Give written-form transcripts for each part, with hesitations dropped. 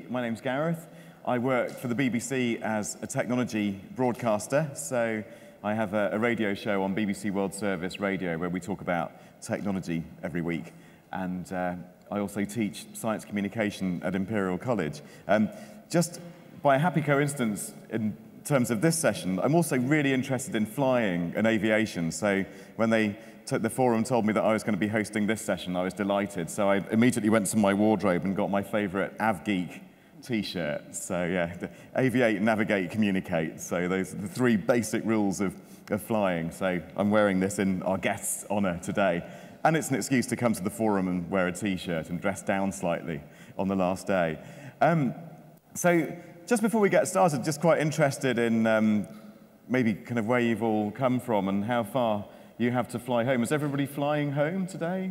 My name's Gareth. I work for the BBC as a technology broadcaster, so I have a radio show on BBC World Service Radio where we talk about technology every week. And I also teach science communication at Imperial College. Just by a happy coincidence in terms of this session, I'm also really interested in flying and aviation. So when they took the forum told me that I was going to be hosting this session, I was delighted. So I immediately went to my wardrobe and got my favorite AvGeek t-shirt. So yeah, aviate, navigate, communicate. So those are the three basic rules of flying. So I'm wearing this in our guest's honor today. And it's an excuse to come to the forum and wear a t-shirt and dress down slightly on the last day. So just before we get started, just quite interested in maybe kind of where you've all come from and how far you have to fly home. Is everybody flying home today?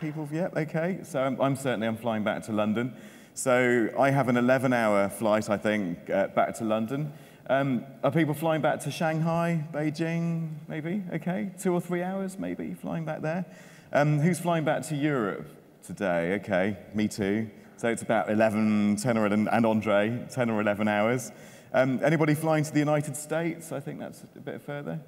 People, yeah, okay. So I'm flying back to London. So I have an 11-hour flight, I think, back to London. Are people flying back to Shanghai, Beijing, maybe? Okay, 2 or 3 hours, maybe, flying back there. Who's flying back to Europe today? Okay, me too. So it's about 11, 10 or 11, and Andre, 10 or 11 hours. Anybody flying to the United States? I think that's a bit further.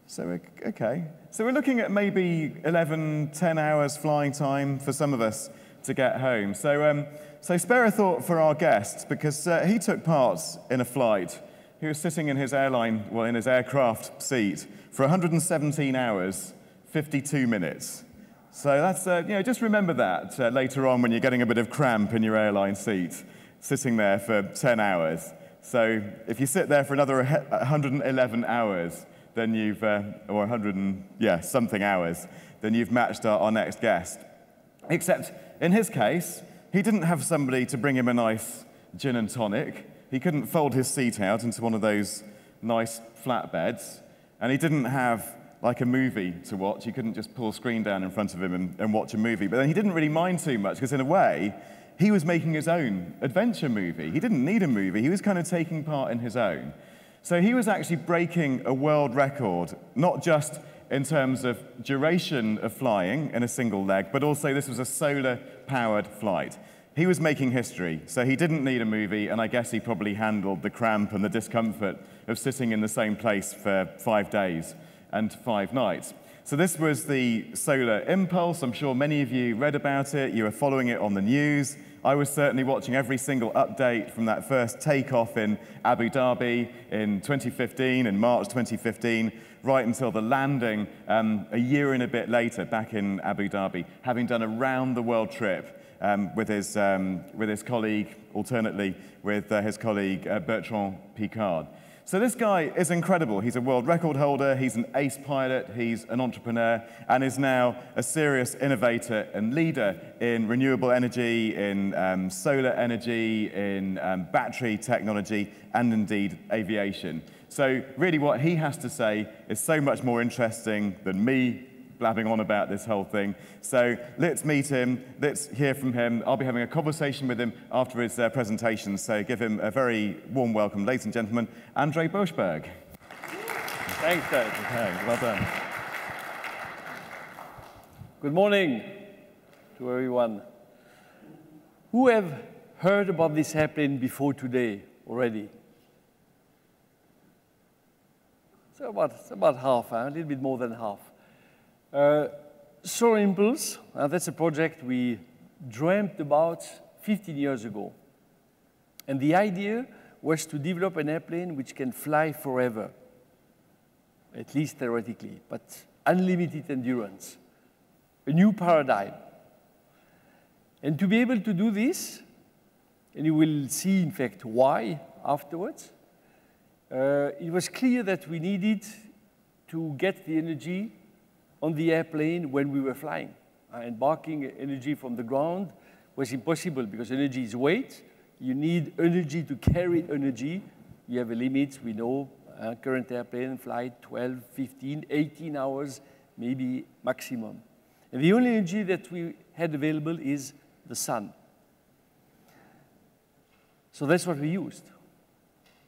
So, okay. So we're looking at maybe 11, 10 hours flying time for some of us to get home. So spare a thought for our guest, because he took part in a flight. He was sitting in his in his aircraft seat for 117 hours, 52 minutes. So that's, just remember that later on when you're getting a bit of cramp in your airline seat, sitting there for 10 hours. So if you sit there for another 111 hours, then you've, or 100 something hours, then you've matched our next guest. Except in his case, he didn't have somebody to bring him a nice gin and tonic. He couldn't fold his seat out into one of those nice flatbeds. And he didn't have like a movie to watch. He couldn't just pull a screen down in front of him and watch a movie. But then he didn't really mind too much, because in a way, he was making his own adventure movie. He didn't need a movie. He was kind of taking part in his own. So he was actually breaking a world record, not just in terms of duration of flying in a single leg, but also this was a solar-powered flight. He was making history, so he didn't need a movie, and I guess he probably handled the cramp and the discomfort of sitting in the same place for 5 days and 5 nights. So this was the Solar Impulse. I'm sure many of you read about it. You were following it on the news. I was certainly watching every single update from that first takeoff in Abu Dhabi in 2015, in March 2015, right until the landing a year and a bit later back in Abu Dhabi, having done a round-the-world trip with his colleague, alternately with his colleague Bertrand Piccard. So this guy is incredible. He's a world record holder, he's an ace pilot, he's an entrepreneur, and is now a serious innovator and leader in renewable energy, in solar energy, in battery technology, and indeed aviation. So really what he has to say is so much more interesting than me blabbing on about this whole thing. So let's meet him, let's hear from him. I'll be having a conversation with him after his presentation, so give him a very warm welcome, ladies and gentlemen, Andre Borschberg. Thanks, Dave. Okay, well done. Good morning to everyone. Who have heard about this airplane before today already? So about half, a little bit more than half. Solar Impulse, that's a project we dreamt about 15 years ago. And the idea was to develop an airplane which can fly forever, at least theoretically, but unlimited endurance, a new paradigm. And to be able to do this, and you will see, in fact, why afterwards, it was clear that we needed to get the energy on the airplane when we were flying. Embarking energy from the ground was impossible because energy is weight. You need energy to carry energy. You have a limit, we know. Current airplane flight 12, 15, 18 hours, maybe maximum. And the only energy that we had available is the sun. So that's what we used.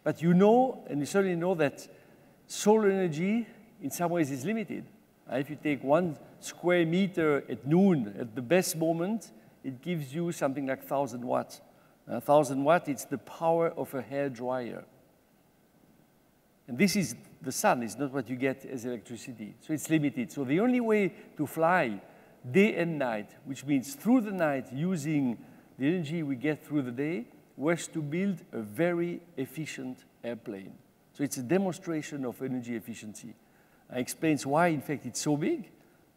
But you know, and you certainly know that solar energy in some ways is limited. If you take 1 square meter at noon, at the best moment, it gives you something like 1,000 watts. 1,000 watt, it's the power of a hair dryer. And this is the sun, it's not what you get as electricity. So it's limited. So the only way to fly day and night, which means through the night using the energy we get through the day, was to build a very efficient airplane. So it's a demonstration of energy efficiency. It explains why, in fact, it's so big.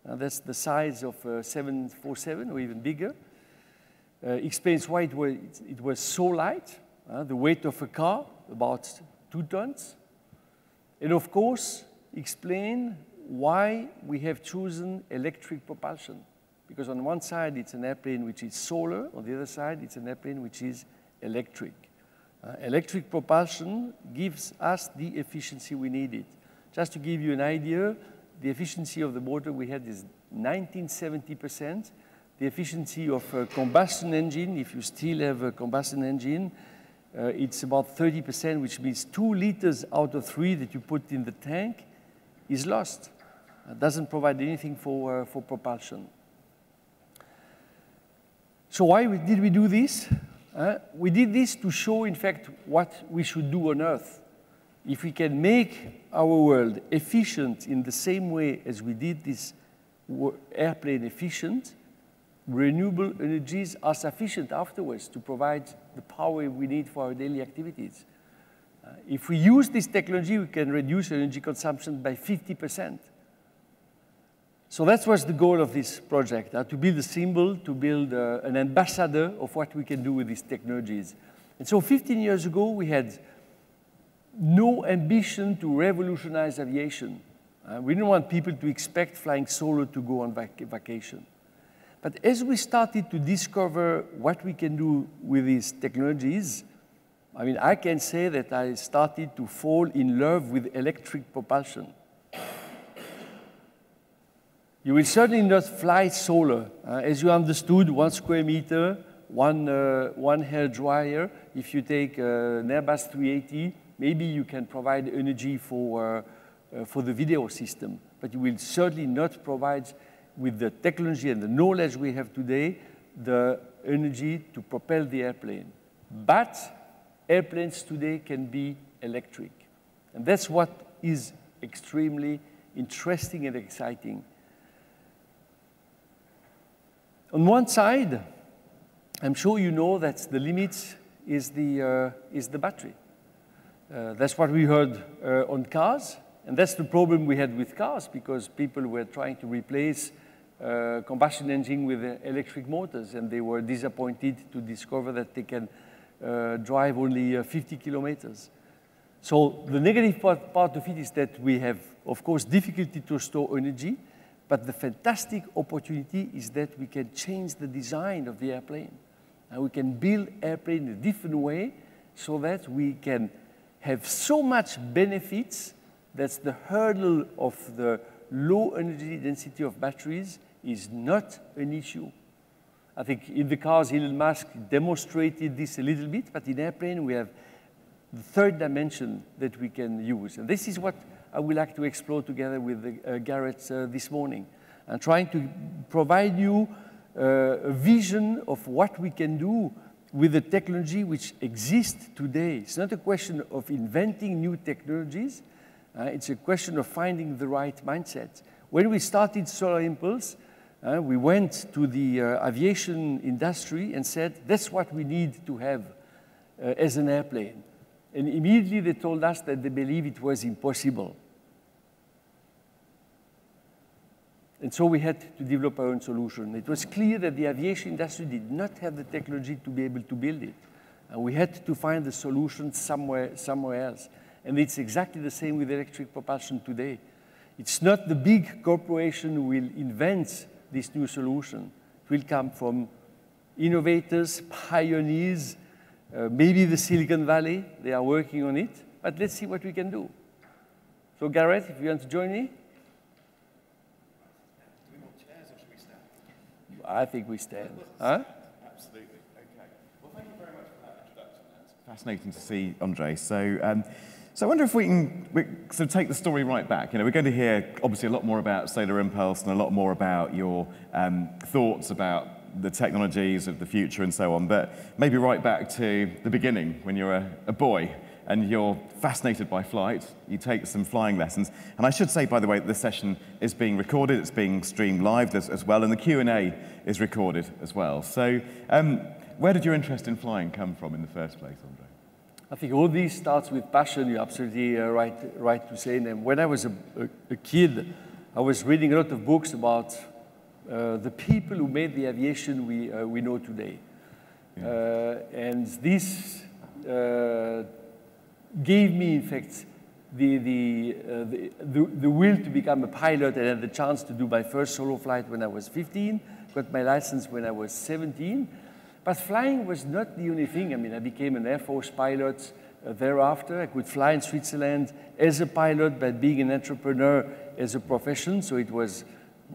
That's the size of a 747 or even bigger. Explains why it was so light, the weight of a car, about 2 tons. And of course, explain why we have chosen electric propulsion. Because on one side, it's an airplane which is solar. On the other side, it's an airplane which is electric. Electric propulsion gives us the efficiency we needed. Just to give you an idea, the efficiency of the motor we had is 1970%. The efficiency of a combustion engine, if you still have a combustion engine, it's about 30%, which means 2 liters out of 3 that you put in the tank is lost. It doesn't provide anything for propulsion. So why did we do this? We did this to show, in fact, what we should do on Earth. If we can make our world efficient in the same way as we did this airplane efficient, renewable energies are sufficient afterwards to provide the power we need for our daily activities. If we use this technology, we can reduce energy consumption by 50%. So that was the goal of this project, to build a symbol, to build an ambassador of what we can do with these technologies. And so 15 years ago, we had no ambition to revolutionize aviation. We didn't want people to expect flying solo to go on vacation. But as we started to discover what we can do with these technologies, I mean, I can say that I started to fall in love with electric propulsion. You will certainly not fly solar. As you understood, 1 square meter, one hair dryer. If you take an Airbus 380, maybe you can provide energy for the video system, but you will certainly not provide, with the technology and the knowledge we have today, the energy to propel the airplane. But airplanes today can be electric. And that's what is extremely interesting and exciting. On one side, I'm sure you know that the limit is the battery. That's what we heard on cars, and that's the problem we had with cars, because people were trying to replace combustion engine with electric motors, and they were disappointed to discover that they can drive only 50 kilometers. So the negative part of it is that we have, of course, difficulty to store energy, but the fantastic opportunity is that we can change the design of the airplane. And we can build airplane in a different way so that we can have so much benefits that the hurdle of the low energy density of batteries is not an issue. I think in the cars, Elon Musk demonstrated this a little bit, but in airplane, we have the third dimension that we can use. And this is what I would like to explore together with Gareth this morning. I'm trying to provide you a vision of what we can do with the technology which exists today. It's not a question of inventing new technologies. It's a question of finding the right mindset. When we started Solar Impulse, we went to the aviation industry and said, that's what we need to have as an airplane. And immediately they told us that they believed it was impossible. And so we had to develop our own solution. It was clear that the aviation industry did not have the technology to be able to build it. And we had to find the solution somewhere else. And it's exactly the same with electric propulsion today. It's not the big corporation who will invent this new solution. It will come from innovators, pioneers, maybe the Silicon Valley. They are working on it. But let's see what we can do. So Gareth, if you want to join me. I think we stand. Huh? Absolutely. Okay. Well, thank you very much for that introduction. It's fascinating to see, Andre. So I wonder if we can sort of take the story right back. You know, we're going to hear obviously a lot more about Solar Impulse and a lot more about your thoughts about the technologies of the future and so on, but maybe right back to the beginning when you're a boy and you're fascinated by flight, you take some flying lessons. And I should say, by the way, that this session is being recorded, it's being streamed live as well, and the Q&A is recorded as well. So where did your interest in flying come from in the first place, Andre? I think all this starts with passion. You're absolutely right to say. And when I was a kid, I was reading a lot of books about the people who made the aviation we know today. Yeah. And this gave me, in fact, the will to become a pilot, and had the chance to do my first solo flight when I was 15, got my license when I was 17. But flying was not the only thing. I mean, I became an Air Force pilot thereafter. I could fly in Switzerland as a pilot, but being an entrepreneur as a profession, so it was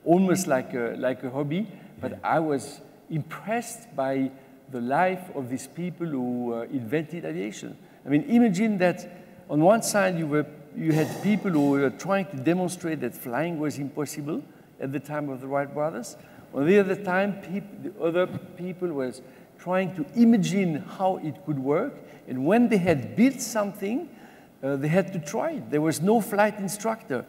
almost like a hobby. But I was impressed by the life of these people who invented aviation. I mean, imagine that on one side you had people who were trying to demonstrate that flying was impossible at the time of the Wright brothers. On the other time, the other people was trying to imagine how it could work. And when they had built something, they had to try it. There was no flight instructor.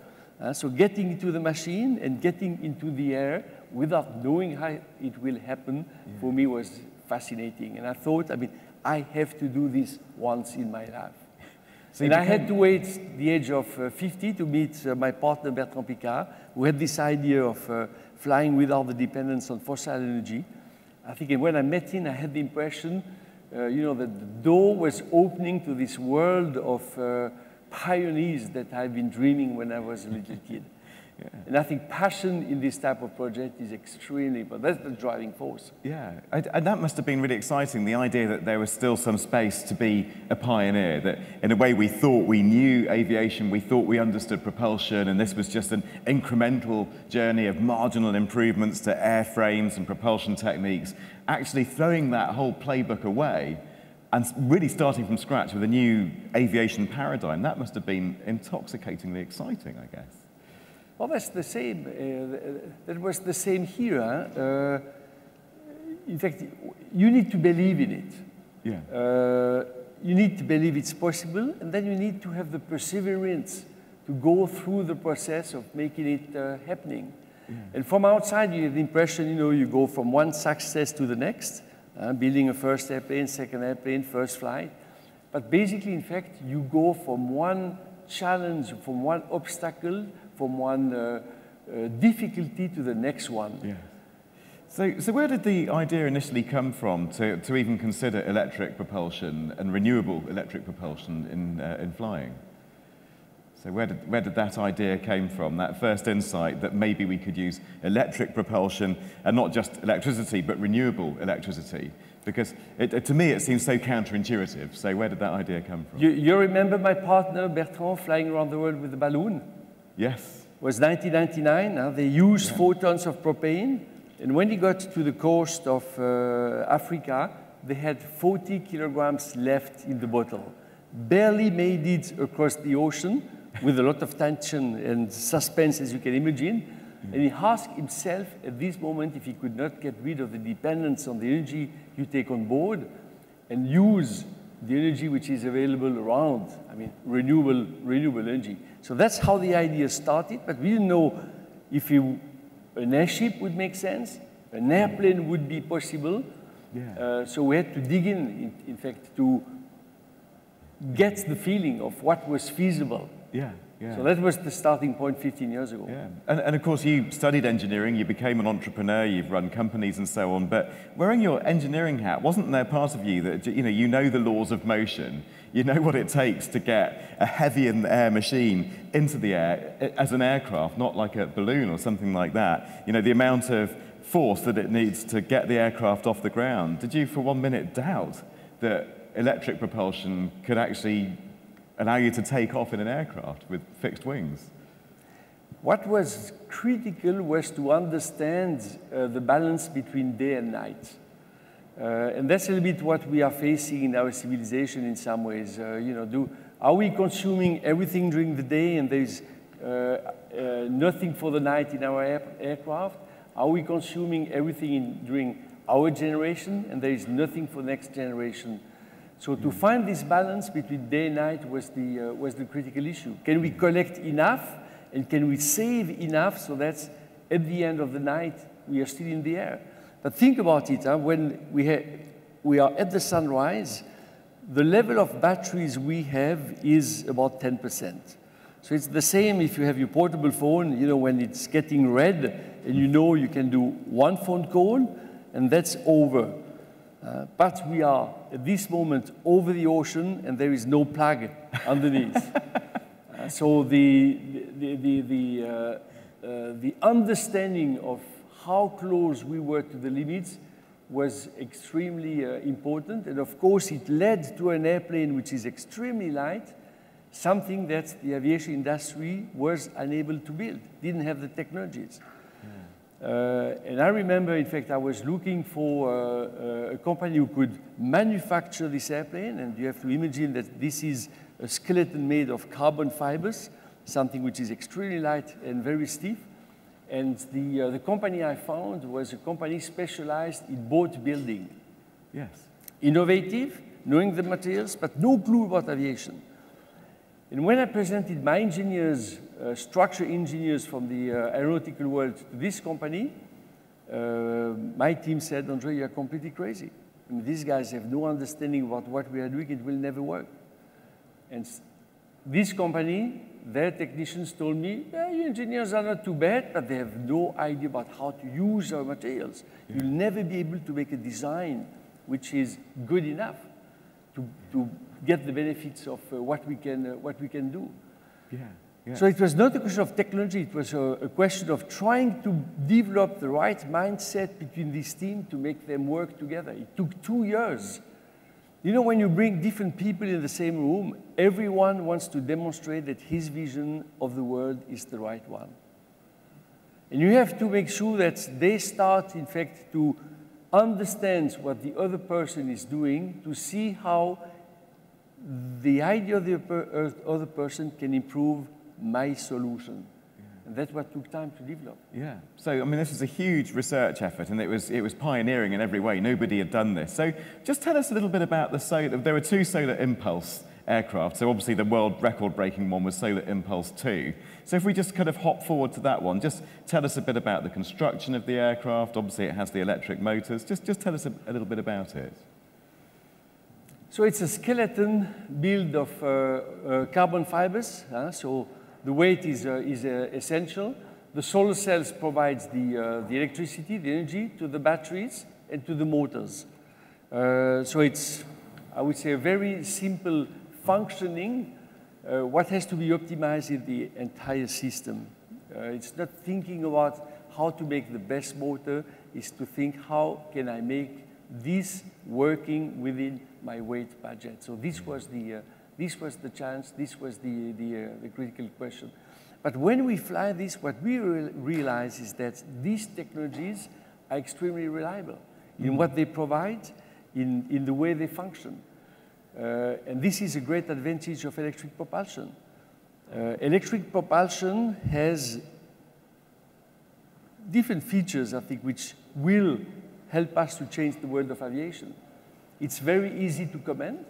So getting into the machine and getting into the air without knowing how it will happen, for me was fascinating. And I thought, I mean, I have to do this once in my life. So and I had to wait the age of 50 to meet my partner, Bertrand Piccard, who had this idea of flying without the dependence on fossil energy. I think when I met him, I had the impression, you know, that the door was opening to this world of pioneers that I've been dreaming when I was a little kid. Yeah. And I think passion in this type of project is extremely important. That's the driving force. Yeah, and that must have been really exciting, the idea that there was still some space to be a pioneer, that in a way we thought we knew aviation, we thought we understood propulsion, and this was just an incremental journey of marginal improvements to airframes and propulsion techniques, actually throwing that whole playbook away and really starting from scratch with a new aviation paradigm. That must have been intoxicatingly exciting, I guess. Well, that's the same. That was the same here. In fact, you need to believe in it. Yeah. You need to believe it's possible, and then you need to have the perseverance to go through the process of making it happening. Yeah. And from outside, you have the impression, you know, you go from one success to the next, building a first airplane, second airplane, first flight. But basically, in fact, you go from one challenge, from one obstacle, from one difficulty to the next one. Yeah. So where did the idea initially come from to even consider electric propulsion and renewable electric propulsion in flying? So where did that idea came from, that first insight that maybe we could use electric propulsion, and not just electricity, but renewable electricity? Because to me, it seems so counterintuitive. So where did that idea come from? You remember my partner, Bertrand, flying around the world with a balloon? Yes. It was 1999. They used 4 tons of propane. And when he got to the coast of Africa, they had 40 kilograms left in the bottle. Barely made it across the ocean with a lot of tension and suspense, as you can imagine. And he asked himself at this moment if he could not get rid of the dependence on the energy you take on board and use the energy which is available around, I mean, renewable energy. So that's how the idea started, but we didn't know if an airship would make sense, an airplane would be possible. Yeah. So we had to dig in fact, to get the feeling of what was feasible. Yeah. Yeah. So that was the starting point 15 years ago. Yeah. And of course, you studied engineering, you became an entrepreneur, you've run companies and so on, but wearing your engineering hat, wasn't there part of you that, you know the laws of motion, you know what it takes to get a heavy in the air machine into the air as an aircraft, not like a balloon or something like that, you know, the amount of force that it needs to get the aircraft off the ground. Did you for 1 minute doubt that electric propulsion could actually allow you to take off in an aircraft with fixed wings? What was critical was to understand the balance between day and night. And that's a little bit what we are facing in our civilization in some ways. Are we consuming everything during the day and there's nothing for the night in our aircraft? Are we consuming everything during our generation, and there is nothing for next generation. So to find this balance between day and night was the critical issue. Can we collect enough, and can we save enough so that at the end of the night we are still in the air? But think about it, when we are at the sunrise, the level of batteries we have is about 10%. So it's the same if you have your portable phone, you know, when it's getting red, and you know you can do one phone call, and that's over. But we are, at this moment, over the ocean, and there is no plug underneath. So the understanding of how close we were to the limits was extremely important. And of course, it led to an airplane which is extremely light, something that the aviation industry was unable to build, didn't have the technologies. And I remember, in fact, I was looking for a company who could manufacture this airplane, and you have to imagine that this is a skeleton made of carbon fibers, something which is extremely light and very stiff. And the company I found was a company specialized in boat building. Yes. Innovative, knowing the materials, but no clue about aviation. And when I presented my engineers, structure engineers from the aeronautical world to this company, my team said, Andre, you're completely crazy. I mean, these guys have no understanding about what we are doing, it will never work. And this company, their technicians told me, yeah, your engineers are not too bad, but they have no idea about how to use our materials. Yeah. You'll never be able to make a design which is good enough to get the benefits of what we can do. Yeah. Yeah. So it was not a question of technology, it was a question of trying to develop the right mindset between this team to make them work together. It took 2 years. You know, when you bring different people in the same room, everyone wants to demonstrate that his vision of the world is the right one. And you have to make sure that they start, in fact, to understand what the other person is doing, to see how the idea of the other person can improve my solution. And that's what took time to develop. Yeah. So, I mean, this was a huge research effort, and it was pioneering in every way. Nobody had done this. So just tell us a little bit about the solar. There were 2 solar impulse aircraft. So obviously the world record-breaking one was Solar Impulse 2. So if we just kind of hop forward to that one, just tell us a bit about the construction of the aircraft. Obviously it has the electric motors. Just tell us a little bit about it. So it's a skeleton built of carbon fibers. So the weight is essential. The solar cells provides the electricity, the energy to the batteries and to the motors. So it's, I would say, a very simple functioning. What has to be optimized in the entire system. It's not thinking about how to make the best motor, it's to think how can I make this working within my weight budget. So this was the challenge, this was the critical question. But when we fly this, what we realize is that these technologies are extremely reliable in what they provide, in the way they function. And this is a great advantage of electric propulsion. Electric propulsion has different features, I think, which will help us to change the world of aviation. It's very easy to command.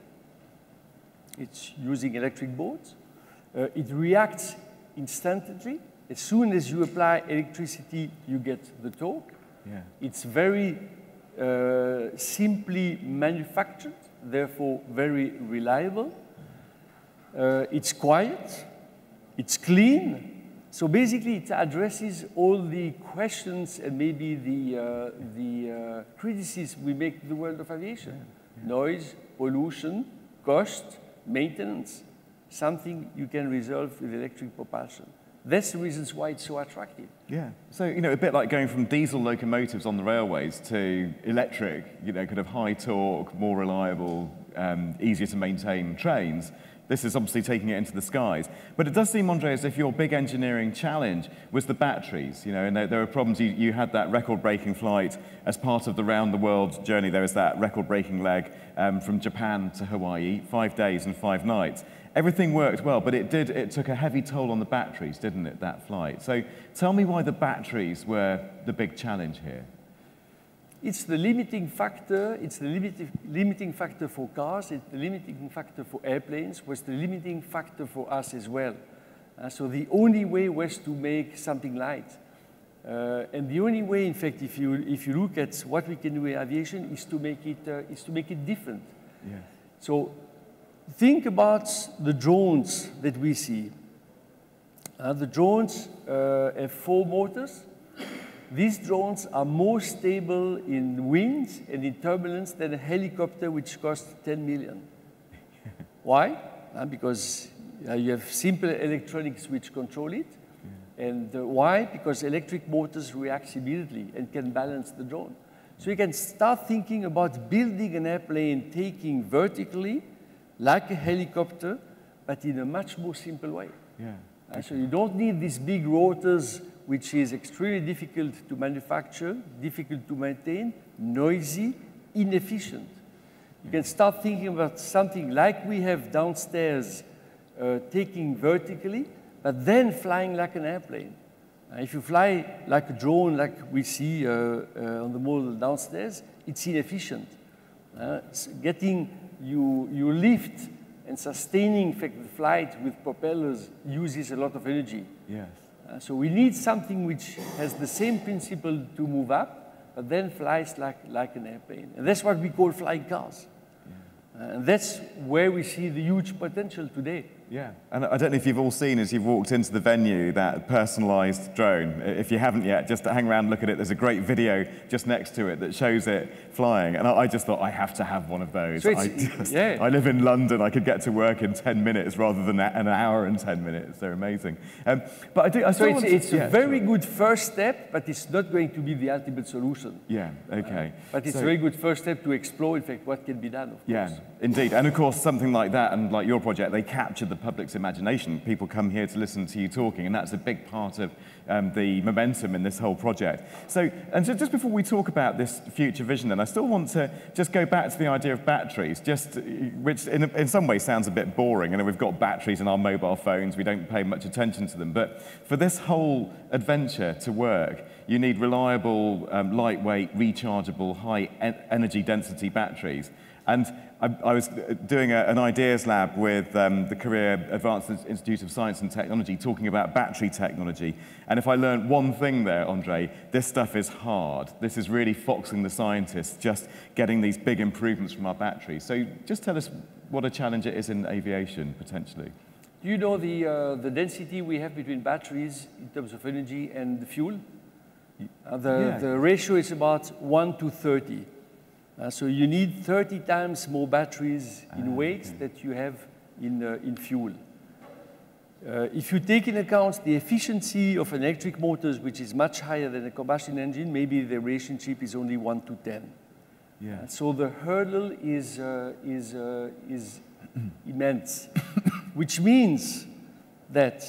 It's using electric boats. It reacts instantly. As soon as you apply electricity, you get the torque. Yeah. It's very simply manufactured, therefore very reliable. It's quiet. It's clean. So basically, it addresses all the questions and maybe the criticism we make to the world of aviation. Yeah. Noise, pollution, cost, maintenance, something you can resolve with electric propulsion. That's the reasons why it's so attractive. Yeah. So, you know, a bit like going from diesel locomotives on the railways to electric, you know, kind of high torque, more reliable, easier to maintain trains. This is obviously taking it into the skies. But it does seem, Andre, as if your big engineering challenge was the batteries, you know, and there were problems. You had that record-breaking flight as part of the round-the-world journey. There was that record-breaking leg from Japan to Hawaii, 5 days and 5 nights. Everything worked well, but it took a heavy toll on the batteries, didn't it, that flight? So tell me why the batteries were the big challenge here. It's the limiting factor. It's the limiting factor for cars. It's the limiting factor for airplanes. Was the limiting factor for us as well. So the only way was to make something light. And the only way, in fact, if you look at what we can do in aviation, is to make it different. Yeah. So think about the drones that we see. The drones have 4 motors. These drones are more stable in wind and in turbulence than a helicopter, which costs 10 million. Why? Because you have simple electronics which control it. And why? Because electric motors react immediately and can balance the drone. So you can start thinking about building an airplane taking vertically, like a helicopter, but in a much more simple way. Yeah. So you don't need these big rotors, which is extremely difficult to manufacture, difficult to maintain, noisy, inefficient. You can start thinking about something like we have downstairs, taking vertically, but then flying like an airplane. If you fly like a drone, like we see on the model downstairs, it's inefficient. Getting you lift and sustaining the flight with propellers uses a lot of energy. Yes. So we need something which has the same principle to move up, but then flies like an airplane. And that's what we call flying cars. Yeah. And that's where we see the huge potential today. Yeah, and I don't know if you've all seen as you've walked into the venue that personalised drone. If you haven't yet, just hang around and look at it. There's a great video just next to it that shows it flying. And I just thought, I have to have one of those. So I live in London. I could get to work in 10 minutes rather than an hour and 10 minutes. They're amazing. But it's a very good first step, but it's not going to be the ultimate solution. Yeah, okay. But it's a very good first step to explore, in fact, what can be done, of course. Yeah, indeed. And of course, something like that, and like your project, they capture the public's imagination. People come here to listen to you talking, and that's a big part of the momentum in this whole project. So just before we talk about this future vision, then I still want to just go back to the idea of batteries, which in some ways sounds a bit boring. I know we've got batteries in our mobile phones, we don't pay much attention to them, but for this whole adventure to work, you need reliable, lightweight, rechargeable, high energy density batteries. And I was doing an ideas lab with the Korea Advanced Institute of Science and Technology talking about battery technology. And if I learned one thing there, Andre, this stuff is hard. This is really foxing the scientists, just getting these big improvements from our batteries. So just tell us what a challenge it is in aviation, potentially. Do you know the density we have between batteries in terms of energy and the fuel? The ratio is about 1 to 30. So you need 30 times more batteries in weight that you have in fuel. If you take into account the efficiency of an electric motor, which is much higher than a combustion engine, maybe the relationship is only 1 to 10. Yeah. So the hurdle is immense, which means that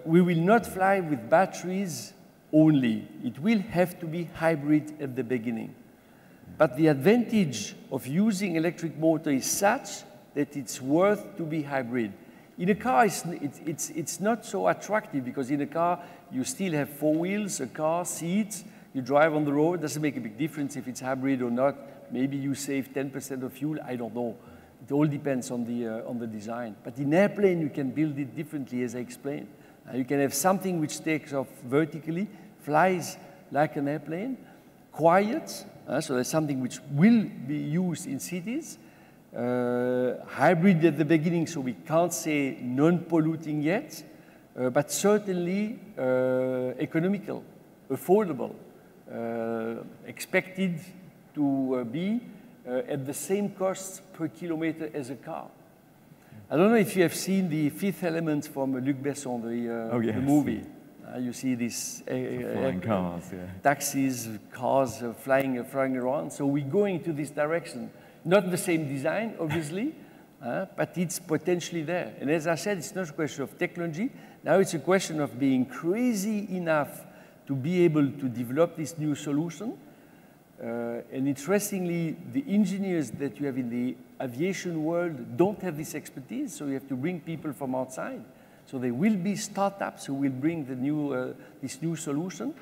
we will not fly with batteries only. It will have to be hybrid at the beginning. But the advantage of using electric motor is such that it's worth to be hybrid. In a car, it's not so attractive because in a car, you still have 4 wheels, a car, seats, you drive on the road. It doesn't make a big difference if it's hybrid or not. Maybe you save 10% of fuel, I don't know. It all depends on the design. But in airplane, you can build it differently, as I explained. You can have something which takes off vertically, flies like an airplane, quiet, so that's something which will be used in cities. Hybrid at the beginning, so we can't say non-polluting yet, but certainly economical, affordable, expected to be at the same cost per kilometer as a car. I don't know if you have seen the Fifth Element from Luc Besson, the movie. You see these flying cars, taxis, cars flying around. So we're going to this direction. Not the same design, obviously, but it's potentially there. And as I said, it's not a question of technology. Now it's a question of being crazy enough to be able to develop this new solution. And interestingly, the engineers that you have in the aviation world don't have this expertise, so you have to bring people from outside. So there will be startups who will bring this new solution.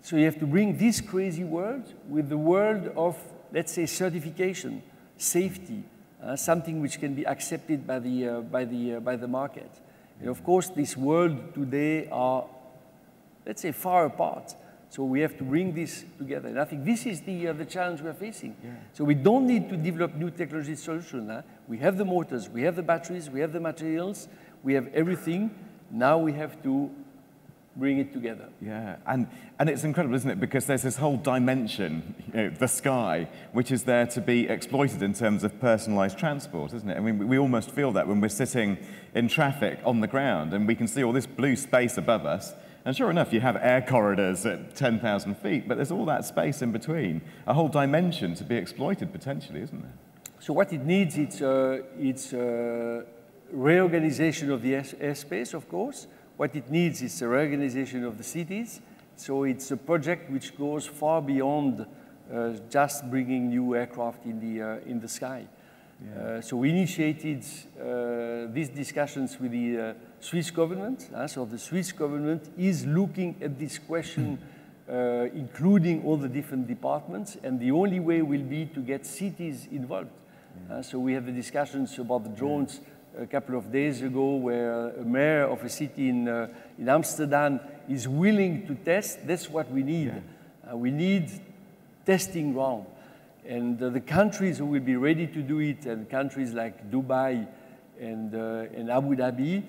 So you have to bring this crazy world with the world of, let's say, certification, safety, something which can be accepted by the market. And of course, this world today are, let's say, far apart. So we have to bring this together. And I think this is the challenge we're facing. Yeah. So we don't need to develop new technology solutions. We have the motors, we have the batteries, we have the materials, we have everything. Now we have to bring it together. Yeah, and it's incredible, isn't it? Because there's this whole dimension, the sky, which is there to be exploited in terms of personalized transport, isn't it? I mean, we almost feel that when we're sitting in traffic on the ground and we can see all this blue space above us. And sure enough, you have air corridors at 10,000 feet, but there's all that space in between, a whole dimension to be exploited potentially, isn't there? So what it needs, it's reorganization of the airspace, of course. What it needs is a reorganization of the cities. So it's a project which goes far beyond just bringing new aircraft in the sky. Yeah. So we initiated these discussions with the Swiss government. So the Swiss government is looking at this question, including all the different departments, and the only way will be to get cities involved. Yeah. So we have the discussions about the drones a couple of days ago, where a mayor of a city in Amsterdam is willing to test. That's what we need. Yeah. We need testing ground. And the countries who will be ready to do it, and countries like Dubai and Abu Dhabi,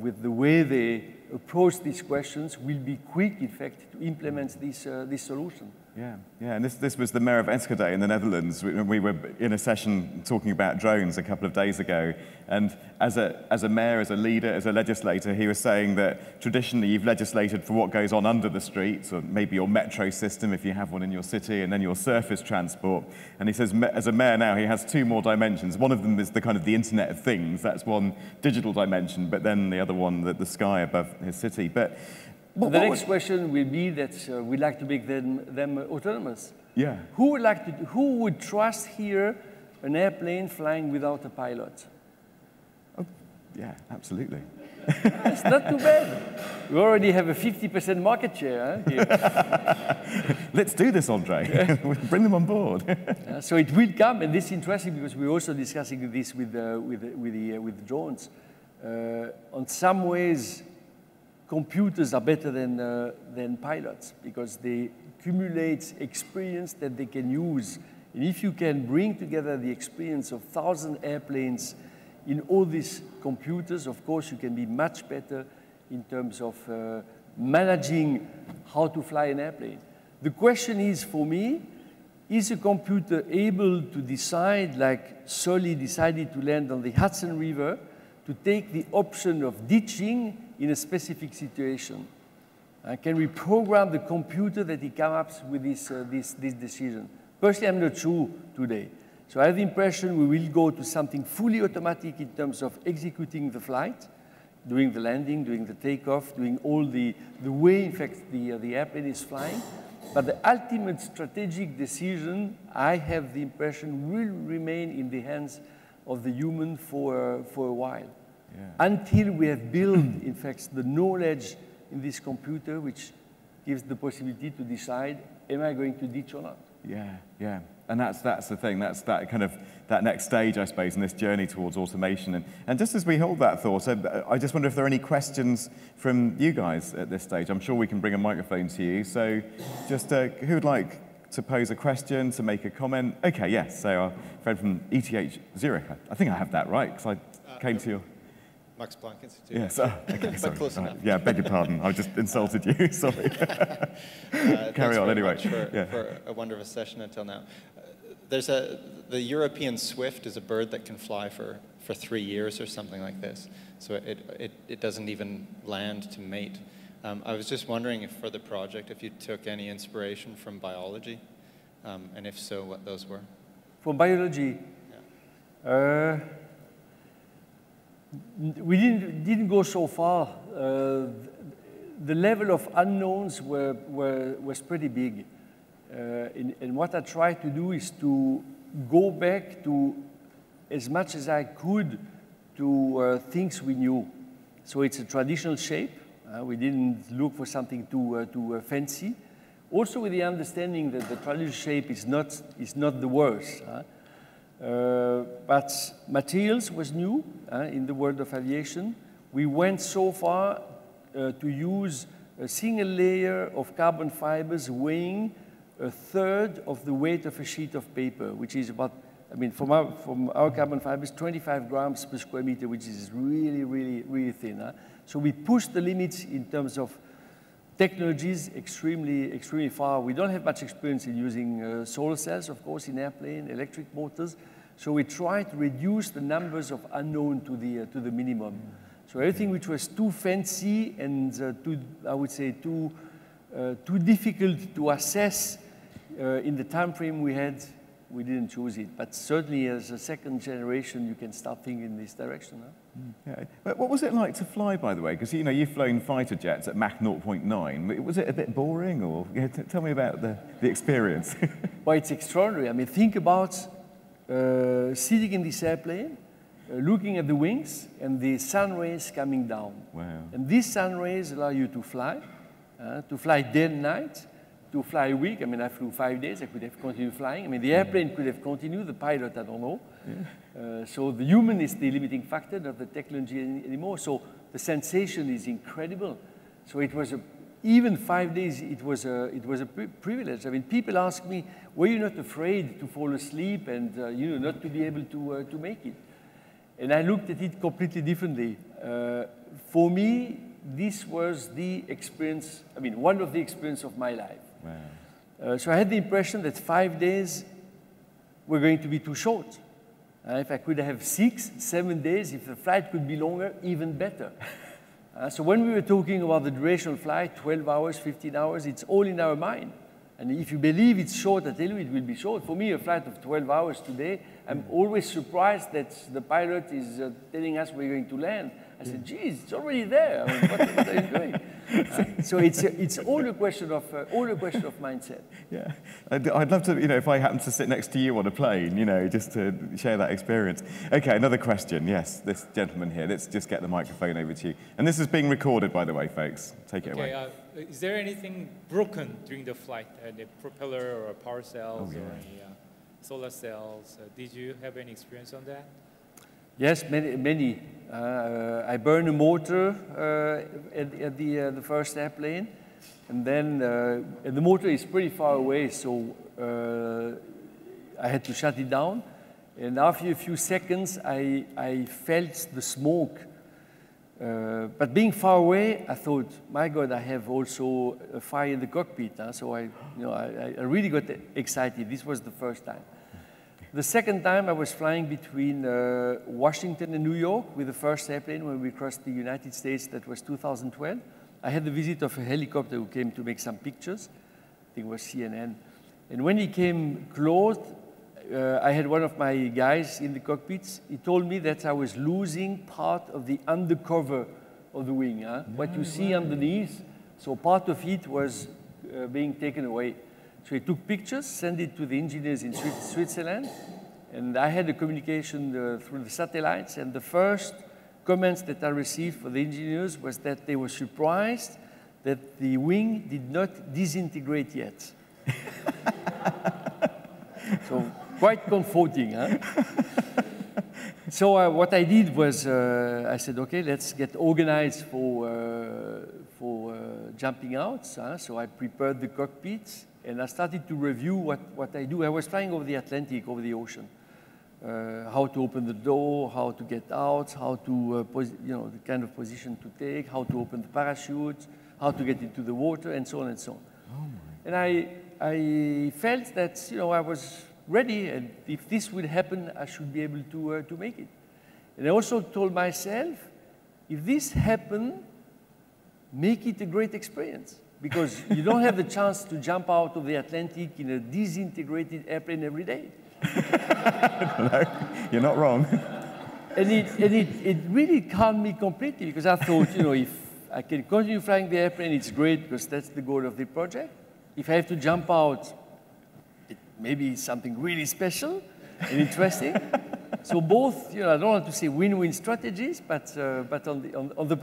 with the way they approach these questions, will be quick, in fact, to implement this solution. Yeah, yeah, and this was the mayor of Enschede in the Netherlands. We were in a session talking about drones a couple of days ago, and as a mayor, as a leader, as a legislator, he was saying that traditionally you've legislated for what goes on under the streets, or maybe your metro system if you have one in your city, and then your surface transport. And he says, as a mayor now, he has two more dimensions. One of them is the kind of the Internet of Things. That's one digital dimension, but then the other one, the sky above his city. But the next question will be that we'd like to make them autonomous. Yeah. Who would trust here an airplane flying without a pilot? Oh, yeah, absolutely. It's not too bad. We already have a 50% market share here. Let's do this, Andre. Bring them on board. So it will come, and this is interesting because we're also discussing this with the drones. On some ways, computers are better than pilots because they accumulate experience that they can use. And if you can bring together the experience of 1,000 airplanes in all these computers, of course, you can be much better in terms of managing how to fly an airplane. The question is, for me, is a computer able to decide, like Sully decided to land on the Hudson River, to take the option of ditching in a specific situation? Can we program the computer that he comes up with this decision? Personally, I'm not sure today. So I have the impression we will go to something fully automatic in terms of executing the flight, doing the landing, doing the takeoff, doing all the way, in fact, the airplane is flying. But the ultimate strategic decision, I have the impression, will remain in the hands of the human for a while. Yeah. Until we have built, in fact, the knowledge in this computer which gives the possibility to decide, am I going to ditch or not? Yeah, yeah. And that's the thing, that's that kind of, that next stage, I suppose, in this journey towards automation. And just as we hold that thought, I just wonder if there are any questions from you guys at this stage. I'm sure we can bring a microphone to you. So just who would like to pose a question, to make a comment? Okay, yes, so our friend from ETH Zurich. I think I have that right, because I came to your... Max Planck Institute. Yes, okay, sorry. Close enough. Yeah, beg your pardon. I just insulted you, sorry. Carry on anyway. For a wonderful session until now. The European swift is a bird that can fly for 3 years or something like this. So it doesn't even land to mate. I was just wondering if for the project, if you took any inspiration from biology, and if so, what those were. From biology? Yeah. We didn't go so far. The level of unknowns was pretty big. And what I tried to do is to go back to, as much as I could, to things we knew. So it's a traditional shape. We didn't look for something too fancy. Also with the understanding that the traditional shape is not the worst. But materials was new in the world of aviation. We went so far to use a single layer of carbon fibers weighing a third of the weight of a sheet of paper, which is about, I mean, from our carbon fibers, 25 grams per square meter, which is really, really, really thin. So we pushed the limits in terms of technologies extremely, extremely far. We don't have much experience in using solar cells, of course, in airplane, electric motors. So we try to reduce the numbers of unknown to the minimum. So everything which was too fancy and too, I would say, too difficult to assess in the time frame we had, we didn't choose it. But certainly as a second generation, you can start thinking in this direction. Yeah. But what was it like to fly, by the way? Because you've flown fighter jets at Mach 0.9. Was it a bit boring, or tell me about the experience? Well, it's extraordinary. I mean, think about sitting in this airplane, looking at the wings, and the sun rays coming down. Wow. And these sun rays allow you to fly day and night, to fly a week. I mean, I flew 5 days. I could have continued flying. I mean, the airplane could have continued. The pilot, I don't know. Yeah. So the human is the limiting factor, not the technology anymore. So the sensation is incredible. So it was even 5 days, it was a privilege. I mean, people ask me, were you not afraid to fall asleep and not to be able to make it? And I looked at it completely differently. For me, this was the experience, I mean, one of the experiences of my life. Wow. So I had the impression that 5 days were going to be too short. If I could have 6, 7 days, if the flight could be longer, even better. So when we were talking about the duration of flight, 12 hours, 15 hours, it's all in our mind. And if you believe it's short, I tell you it will be short. For me, a flight of 12 hours today, I'm always surprised that the pilot is telling us we're going to land. I said, geez, it's already there. I mean, what are you doing? So it's all a question of mindset. Yeah, I'd love to, if I happen to sit next to you on a plane, just to share that experience. Okay, another question. Yes, this gentleman here. Let's just get the microphone over to you. And this is being recorded, by the way, folks. Take it away. Is there anything broken during the flight? A propeller or power cells or any solar cells? Did you have any experience on that? Yes, many. I burned a motor at the first airplane, and then the motor is pretty far away, so I had to shut it down. And after a few seconds, I felt the smoke. But being far away, I thought, my God, I have also a fire in the cockpit. So I really got excited. This was the first time. The second time I was flying between Washington and New York with the first airplane when we crossed the United States. That was 2012. I had the visit of a helicopter who came to make some pictures. I think it was CNN. And when he came close, I had one of my guys in the cockpits. He told me that I was losing part of the undercover of the wing. What you see underneath, so part of it was being taken away. So he took pictures, sent it to the engineers in Switzerland, and I had a communication through the satellites, and the first comments that I received from the engineers was that they were surprised that the wing did not disintegrate yet. So quite comforting, huh? So what I did was, I said, okay, let's get organized for jumping out. So I prepared the cockpits, and I started to review what I do. I was flying over the Atlantic, over the ocean. How to open the door, how to get out, how to, the kind of position to take, how to open the parachute, how to get into the water, and so on and so on. Oh my. And I felt that, I was ready, and if this would happen, I should be able to make it. And I also told myself, if this happened, make it a great experience, because you don't have the chance to jump out of the Atlantic in a disintegrated airplane every day. No, you're not wrong. And it really calmed me completely, because I thought, if I can continue flying the airplane, it's great, because that's the goal of the project. If I have to jump out, it may be something really special and interesting. So both, I don't want to say win-win strategies, but on the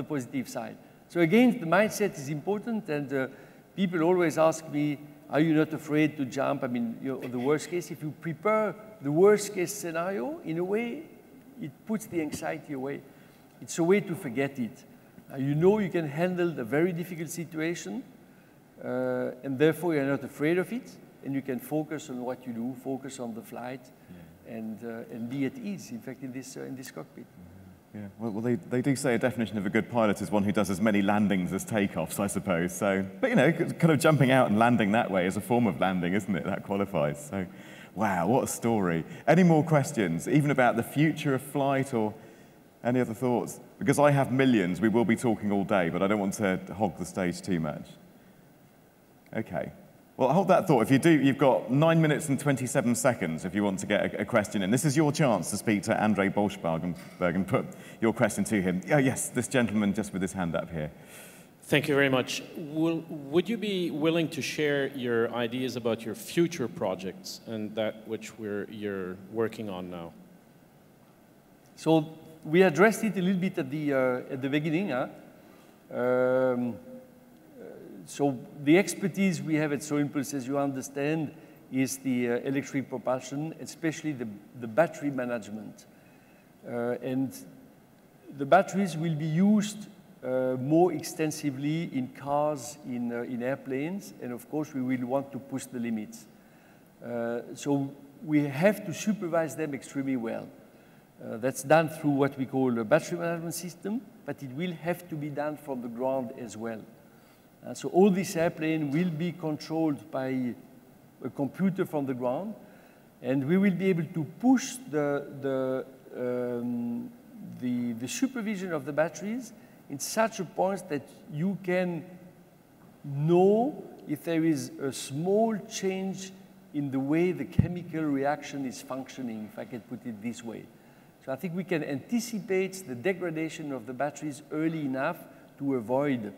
positive side. So again, the mindset is important, and people always ask me, are you not afraid to jump? I mean, the worst case, if you prepare the worst case scenario, in a way, it puts the anxiety away. It's a way to forget it. You know you can handle the very difficult situation, and therefore you're not afraid of it, and you can focus on what you do, focus on the flight, and be at ease, in fact, in this cockpit. Yeah, well they do say a definition of a good pilot is one who does as many landings as takeoffs, I suppose. So, but you know, kind of jumping out and landing that way is a form of landing, isn't it? That qualifies. So, wow, what a story. Any more questions, even about the future of flight or any other thoughts? Because I have millions, we will be talking all day, but I don't want to hog the stage too much. Okay. Well, hold that thought. If you do, you've got 9 minutes and 27 seconds if you want to get a question in. This is your chance to speak to Andre Borschberg and put your question to him. Oh, yes, this gentleman just with his hand up here. Thank you very much. Would you be willing to share your ideas about your future projects and that which you're working on now? So we addressed it a little bit at the beginning. Huh? So the expertise we have at SoImpulse, as you understand, is the electric propulsion, especially the battery management. And the batteries will be used more extensively in cars, in airplanes, and of course we will want to push the limits. So we have to supervise them extremely well. That's done through what we call a battery management system, but it will have to be done from the ground as well. So all this airplane will be controlled by a computer from the ground, and we will be able to push the supervision of the batteries in such a point that you can know if there is a small change in the way the chemical reaction is functioning, if I can put it this way. So I think we can anticipate the degradation of the batteries early enough to avoid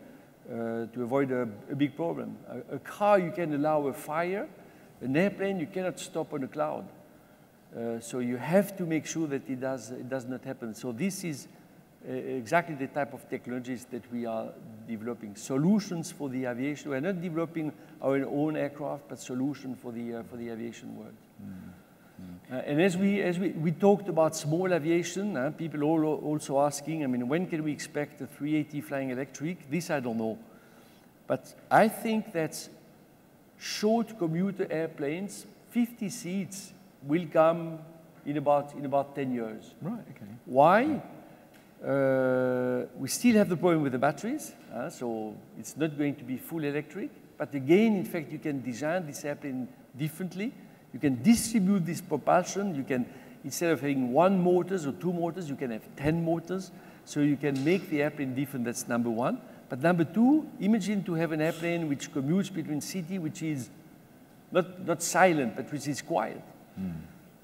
a big problem. A car, you can allow a fire. An airplane, you cannot stop on a cloud. So you have to make sure that it does not happen. So this is exactly the type of technologies that we are developing. Solutions for the aviation. We're not developing our own aircraft, but solutions for the aviation world. And as we talked about small aviation, people also asking, I mean, when can we expect a 380 flying electric? This I don't know. But I think that short commuter airplanes, 50 seats, will come in about 10 years. Right, okay. Why? We still have the problem with the batteries, so it's not going to be full electric. But again, in fact, you can design this airplane differently. You can distribute this propulsion. You can, instead of having 1 motor or 2 motors, you can have 10 motors. So you can make the airplane different. That's number one. But number two, imagine to have an airplane which commutes between city, which is not silent, but which is quiet.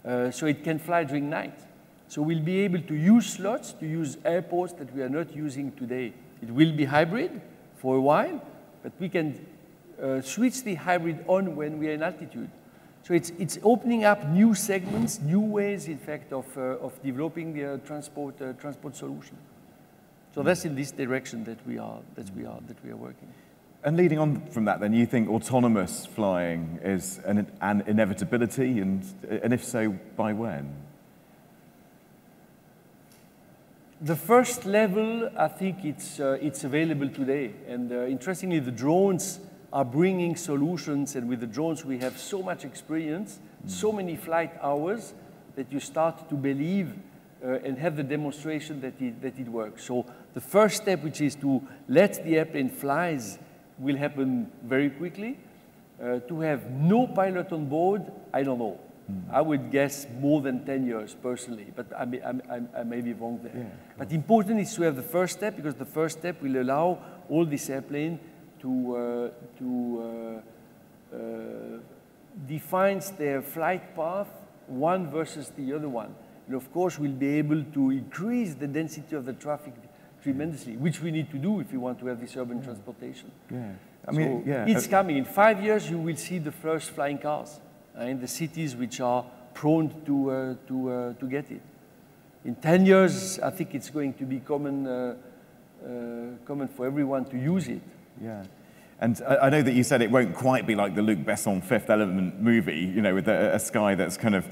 So it can fly during night. So we'll be able to use slots, to use airports that we are not using today. It will be hybrid for a while, but we can switch the hybrid on when we are in altitude. So it's opening up new segments, new ways, in fact, of developing the transport solution. So that's in this direction that we are working. And leading on from that, then, you think autonomous flying is an inevitability, and if so, by when? The first level, I think it's available today. And interestingly, the drones are bringing solutions, and with the drones we have so much experience, so many flight hours, that you start to believe and have the demonstration that it works. So the first step, which is to let the airplane flies, will happen very quickly. To have no pilot on board, I don't know. I would guess more than 10 years, personally, but I may be wrong there. Yeah, but important is to have the first step, because the first step will allow all this airplane to define their flight path, one versus the other one. And of course, we'll be able to increase the density of the traffic tremendously, which we need to do if we want to have this urban transportation. Yeah, I mean, so it's coming. In 5 years, you will see the first flying cars in the cities which are prone to get it. In 10 years, I think it's going to be common for everyone to use it. Yeah. And I know that you said it won't quite be like the Luc Besson Fifth Element movie, you know, with a sky that's kind of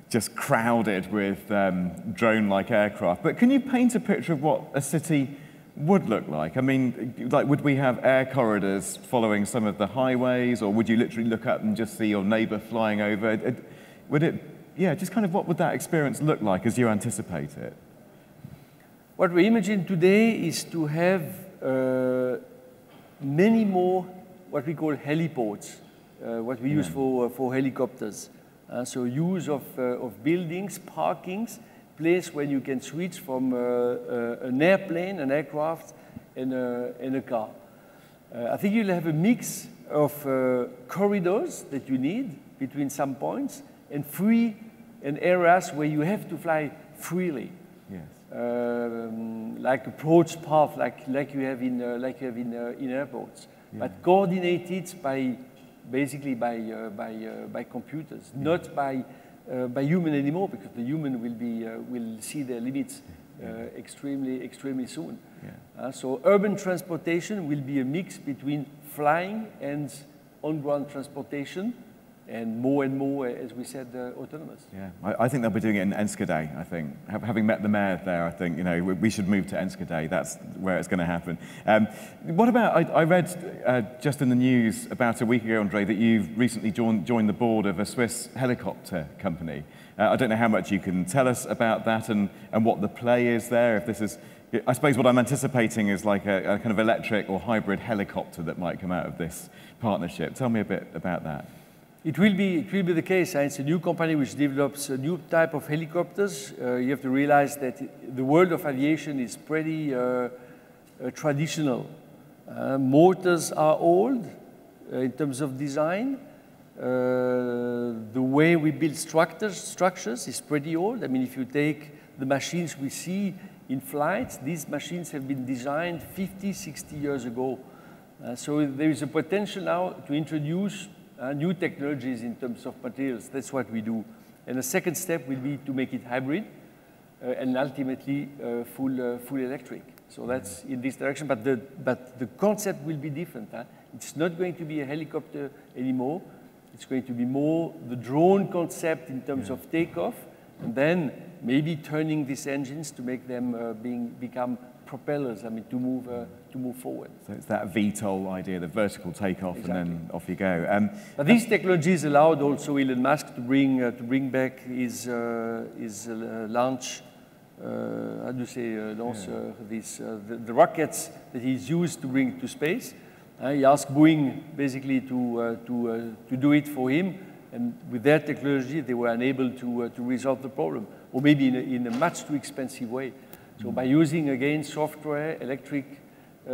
just crowded with drone-like aircraft. But can you paint a picture of what a city would look like? I mean, like, would we have air corridors following some of the highways, or would you literally look up and just see your neighbor flying over? Would it, yeah, just kind of what would that experience look like as you anticipate it? What we imagine today is to have many more what we call heliports, what we use for helicopters. So use of buildings, parkings, place where you can switch from an airplane, an aircraft, and a car. I think you'll have a mix of corridors that you need between some points and areas where you have to fly freely. Yes. Like approach path, like you have in airports, but coordinated basically by computers, not by human anymore, because the human will see their limits extremely soon. Yeah. So urban transportation will be a mix between flying and on-ground transportation, and more, as we said, autonomous. Yeah, I think they'll be doing it in Enschede, I think. Having met the mayor there, I think, you know, we should move to Enschede. That's where it's going to happen. What about, I read just in the news about a week ago, Andre, that you've recently joined the board of a Swiss helicopter company. I don't know how much you can tell us about that and what the play is there. If this is, I suppose what I'm anticipating is like a kind of electric or hybrid helicopter that might come out of this partnership. Tell me a bit about that. It will be the case. It's a new company which develops a new type of helicopters. You have to realize that the world of aviation is pretty traditional. Motors are old in terms of design. The way we build structures is pretty old. I mean, if you take the machines we see in flight, these machines have been designed 50, 60 years ago. So there is a potential now to introduce new technologies in terms of materials. That's what we do. And the second step will be to make it hybrid and ultimately full electric. So that's in this direction. But the concept will be different. It's not going to be a helicopter anymore. It's going to be more the drone concept in terms of takeoff, and then maybe turning these engines to make them become propellers, I mean, to move forward. So it's that VTOL idea, the vertical takeoff, exactly. And then off you go. But these technologies allowed also Elon Musk to bring back his launch, how do you say, launcher, the rockets that he's used to bring to space. He asked Boeing basically to do it for him, and with their technology, they were unable to resolve the problem, or maybe in a much too expensive way. So by using, again, software, electric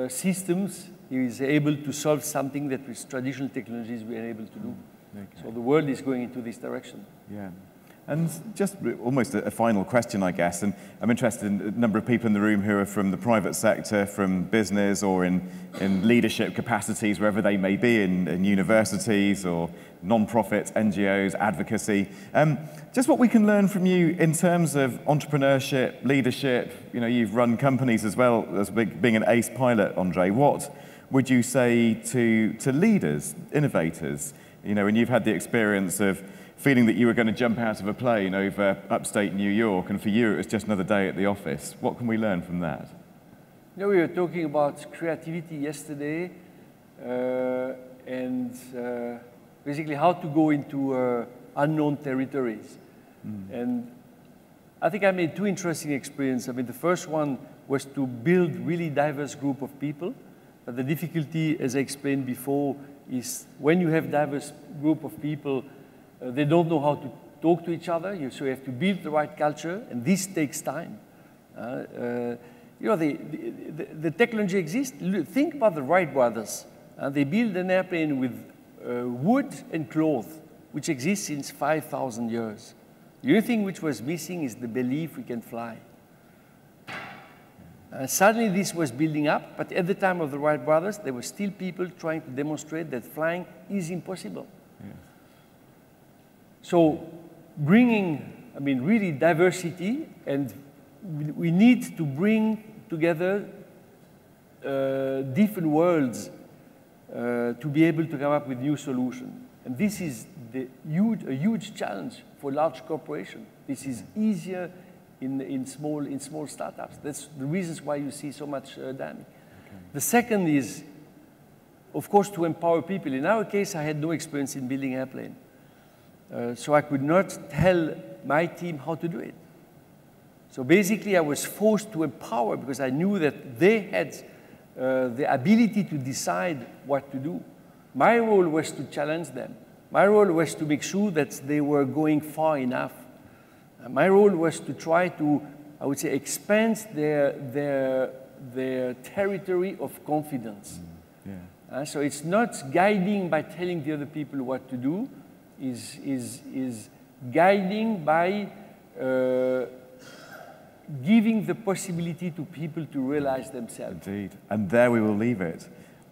systems, he is able to solve something that with traditional technologies we are able to do. Okay. So the world is going into this direction. Yeah. And just almost a final question, I guess, and I'm interested in a number of people in the room who are from the private sector, from business, or in leadership capacities, wherever they may be, in universities or non-profit, NGOs, advocacy. Just what we can learn from you in terms of entrepreneurship, leadership. You know, you've run companies as well as being an ace pilot, Andre. What would you say to leaders, innovators, you know, and you've had the experience of feeling that you were going to jump out of a plane over upstate New York, and for you it was just another day at the office. What can we learn from that? You know, we were talking about creativity yesterday, and basically how to go into unknown territories. And I think I made two interesting experiences. I mean, the first one was to build really diverse group of people. But the difficulty, as I explained before, is when you have diverse group of people, they don't know how to talk to each other, so you have to build the right culture, and this takes time. You know, the technology exists. Think about the Wright brothers. They built an airplane with wood and cloth, which exists since 5,000 years. The only thing which was missing is the belief we can fly. Suddenly this was building up, but at the time of the Wright brothers, there were still people trying to demonstrate that flying is impossible. Yeah. So bringing, I mean, really diversity, and we need to bring together different worlds to be able to come up with new solutions. And this is a huge challenge for large corporations. This is easier in small startups. That's the reasons why you see so much dynamic. Okay. The second is, of course, to empower people. In our case, I had no experience in building airplanes. So I could not tell my team how to do it. So basically, I was forced to empower because I knew that they had the ability to decide what to do. My role was to challenge them. My role was to make sure that they were going far enough. My role was to try to, I would say, expand their territory of confidence. Yeah. So it's not guiding by telling the other people what to do, is guiding by giving the possibility to people to realize themselves. Indeed. And there we will leave it.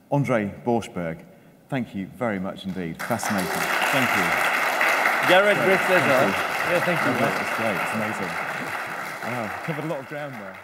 Andre Borschberg, thank you very much indeed. Fascinating. Thank you. Gareth, great pleasure. Thank you. Yeah, thank you. That's great. It's amazing. Wow, covered a lot of ground there.